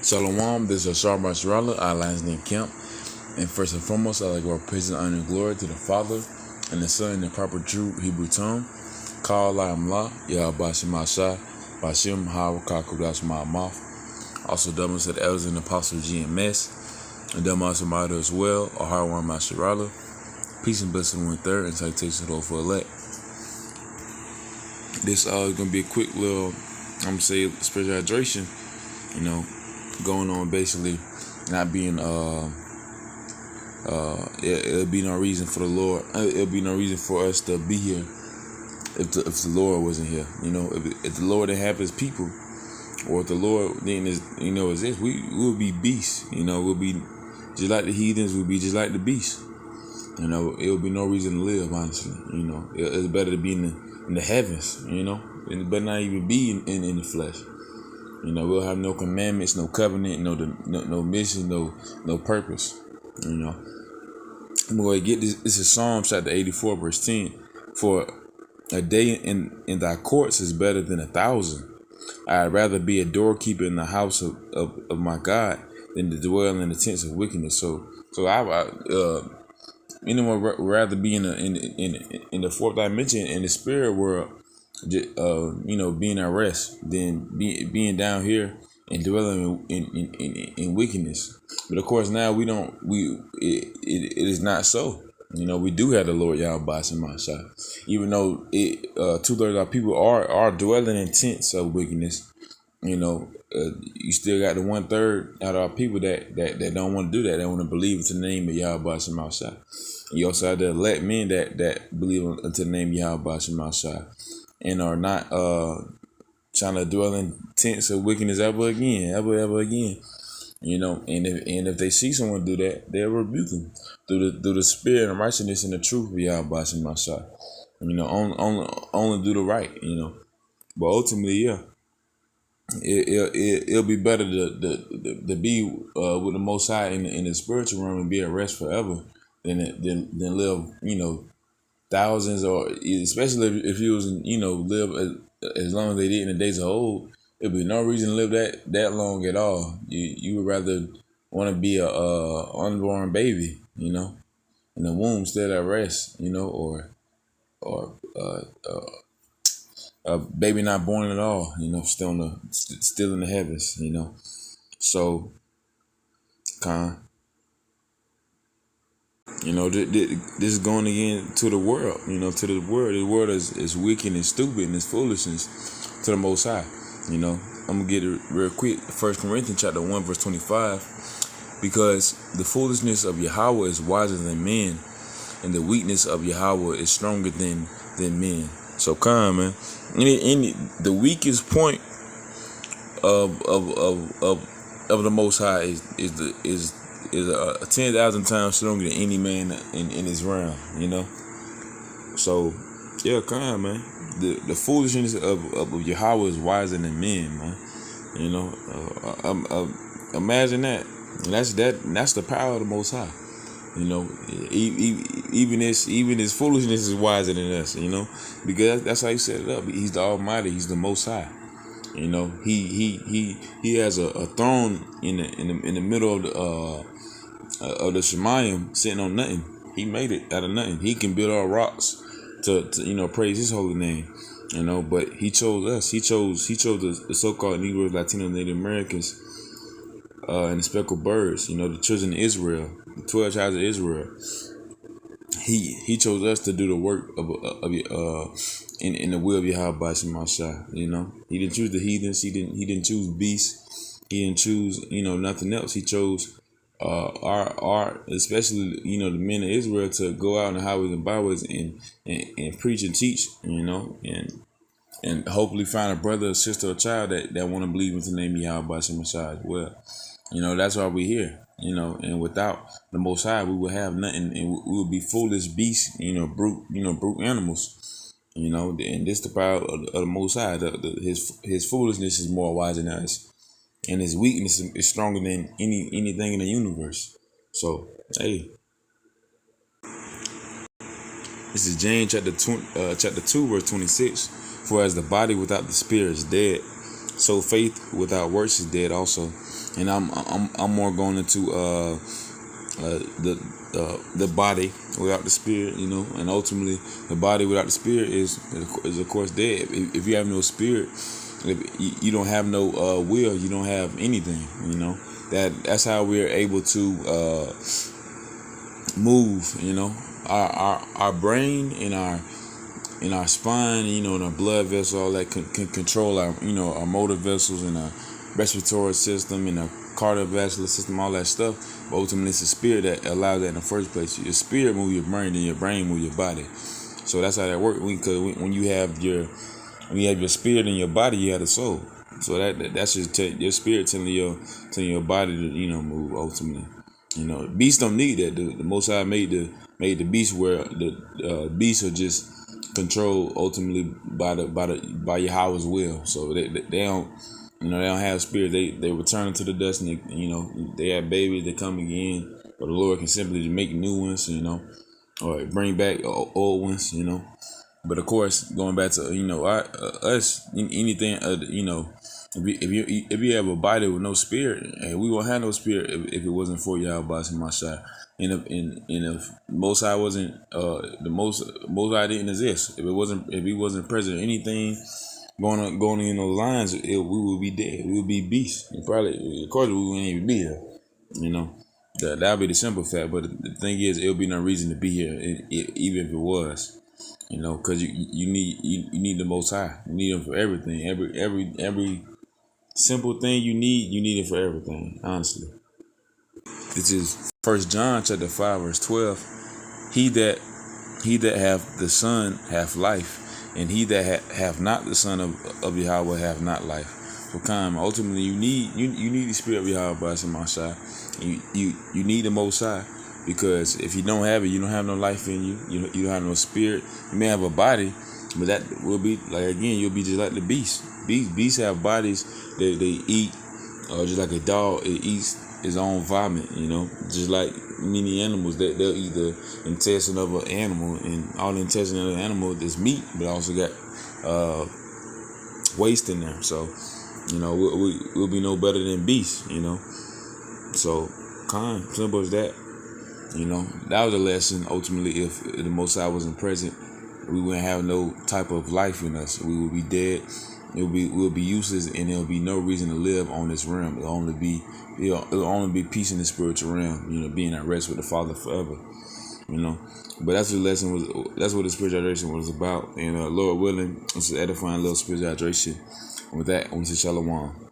Shalom, this is Ashar Basharala, our last name Kemp. And first and foremost, I'd like to give praise and honor and glory to the Father and the Son in the proper true Hebrew tongue. Kal La, Yahweh Shemashah, Bashim Hawakakudash Ma'amaf. Also, done to the elders and apostles GMS, and done also Mada as well, Aharwan Masharala. Peace and blessing one third, and salutations to the for elect. This is going to be a quick little, spiritual hydration, going on basically not being it'll be no reason for the Lord, it'll be no reason for us to be here if the Lord wasn't here. If the Lord didn't have his people, or if the Lord didn't exist, we would be beasts. We'll be just like the heathens, we'll be just like the beasts. It'll be no reason to live, honestly. It's better to be in the heavens, it better not even be in the flesh. We'll have no commandments, no covenant, no mission, no purpose. I'm going to get this. This is Psalms chapter 84, verse 10. For a day in thy courts is better than 1,000. I'd rather be a doorkeeper in the house of my God than to dwell in the tents of wickedness. So I rather be in the fourth dimension in the spirit world, being at rest than being down here and dwelling in wickedness. But of course, now it is not so. We do have the Lord Yahweh Shemashah. Even though 2/3 of our people are dwelling in tents of wickedness, you still got the 1/3 out of our people that don't want to do that. They want to believe into the name of Yahweh Shemashah. You also have the elect men that believe into the name of Yahweh Shemashah and are not trying to dwell in tents of wickedness ever again. And if they see someone do that, they'll rebuke them through the spirit and righteousness and the truth of Yahweh Shemashah. Only do the right. But ultimately, yeah, it'll be better to be with the Most High in the spiritual realm and be at rest forever than live thousands, or especially if you was live as long as they did in the days of old. There'd be no reason to live that long at all. You would rather want to be a unborn baby, in the womb, still at rest, or a baby not born at all, still in the heavens, So, this is going again to the world, to the world. The world is wicked and stupid and it's foolishness to the Most High. I'm gonna get it real quick. 1 Corinthians chapter 1, verse 25. Because the foolishness of Yahweh is wiser than men, and the weakness of Yahweh is stronger than men. So man. The weakest point of the Most High is 10,000 times stronger than any man in his realm. So yeah, man. The foolishness of Yahweh is wiser than men, man. Imagine that. And that's the power of the Most High. Even his foolishness is wiser than us. Because that's how he set it up. He's the Almighty. He's the Most High. He has a throne in the middle of the Shemayim, sitting on nothing. He made it out of nothing. He can build all rocks to praise his holy name. But he chose us. He chose the so-called Negroes, Latino, Native Americans, and the speckled birds. The children of Israel, the 12 tribes of Israel. He chose us to do the work of in the will of Yahweh Shemashah. He didn't choose the heathens. He didn't choose beasts. He didn't choose nothing else. He chose our especially the men of Israel to go out on the highways and byways and preach and teach. And hopefully find a brother, a sister, or child that want to believe in the name of Yahweh Shemashah as well. That's why we're here. And without the Most High, we would have nothing, and we would be foolish beasts, brute animals, and this the power of the Most High. His foolishness is more wise than us, and his weakness is stronger than anything in the universe. So, hey, this is James chapter 2, verse 26. For as the body without the spirit is dead, So faith without works is dead also. And I'm more going into the body without the spirit, and ultimately the body without the spirit is of course dead. If you have no spirit, if you don't have no will, you don't have anything. That's how we're able to move. Our brain and our spine, and our blood vessel, all that can control our motor vessels and our respiratory system and our cardiovascular system, all that stuff. But ultimately, it's the spirit that allows that in the first place. Your spirit move your brain, and your brain move your body. So that's how that works. Because when you have your spirit in your body, you have the soul. So that's just your spirit telling your body to move ultimately. Beasts don't need that. The Most High made the beast where the beasts are just controlled ultimately by Yahweh's will. So they don't they don't have spirit. They return to the dust, and they have babies. They come again, but the Lord can simply make new ones, or bring back old ones, But of course, going back to us, anything, if you have a body with no spirit, and we won't have no spirit if it wasn't for Yahweh Shai. And if Most High wasn't the Most High didn't exist. If he wasn't present, anything going in those lines, we would be dead. We would be beasts. And probably, of course, we wouldn't even be here. That'd be the simple fact. But the thing is, it'll be no reason to be here, even if it was. Because you need the Most High. You need him for everything. Every simple thing you need it for everything. Honestly, this is 1 John chapter 5 verse 12. He that hath the Son hath life, and he that hath not the Son of Yahweh hath not life. So, ultimately, you need the Spirit of Yahweh by Shemashai. You need the Most High, because if you don't have it, you don't have no life in you. You don't have no spirit. You may have a body, but that will be you'll be just like the beast. Beasts have bodies that they eat, just like a dog. It eats its own vomit. Just like many animals, they'll eat the intestine of an animal, and all the intestine of the animal is meat, but also got waste in there. So we'll be no better than beasts. So simple as that. That was a lesson. Ultimately, if the Most High wasn't present, we wouldn't have no type of life in us. We would be dead. We'll be useless, and there'll be no reason to live on this realm. It'll only be peace in the spiritual realm. Being at rest with the Father forever. But that's what the lesson was. That's what the spiritual hydration was about. And Lord willing, it's an edifying little spiritual hydration. With that, I want to say Shalom.